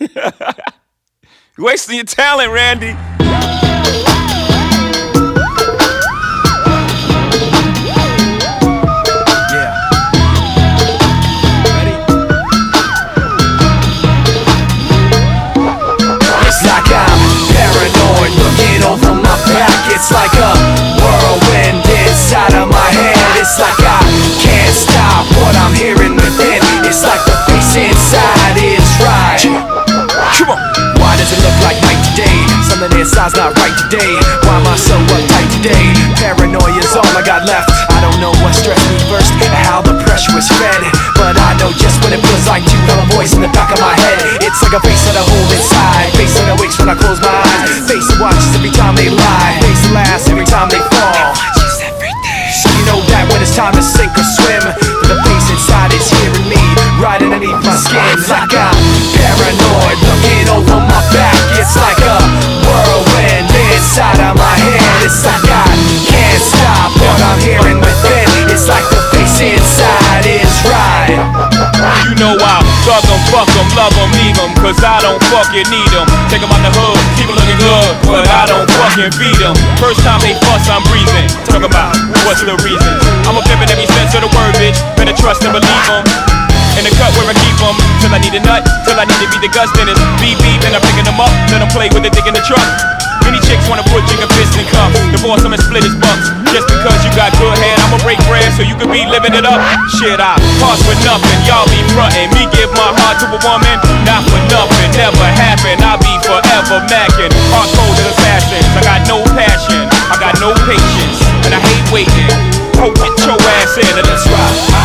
You're wasting your talent, Randy. It's like a whirlwind inside of my head. It's like I can't stop what I'm hearing within. It's like the face inside is right. Come on. Why does it look like night today? Something inside's not right today. Why am I so uptight today? Paranoia's all I got left. I don't know what stressed me first and how the pressure was fed, but I know just what it feels like to have a voice in the back of my head. It's like a face that I hold inside, face that awakes when I close my eyes, face that watches every time they lie, face that laughs every time they fall. So you know that when it's time to sink or swim, the face inside is hearing me right underneath my skin. Like I'm paranoid, looking over my back. It's like a whirlwind inside of my head. It's like I can't stop what I'm hearing within. It's like the face inside is right. You know I thug 'em, fuck 'em, love 'em, leave 'em, cause I don't fucking need 'em. Take 'em out the hood, keep 'em looking good, but I don't fucking feed 'em. First time they fuss, I'm breathing. Talk about what's the reason. I'm a pimp in every sense of the word, bitch. Better trust and believe 'em. In the cut where I keep 'em, till I need a nut, till I need to be the guts, then it's beep beep, and I'm picking 'em up, let 'em play with the dick in the truck. Many chicks wanna put jigger fists in cuffs, divorce 'em and split his bucks. Just because you got good head, I'ma break bread so you can be living it up. Shit, I pass for nothing, y'all be frontin'. Me give my heart to a woman, not for nothing, never happen. I'll be forever mackin', hard cold as assassins. I got no passion, I got no patience, and I hate waiting. Hope get your ass in and let's ride.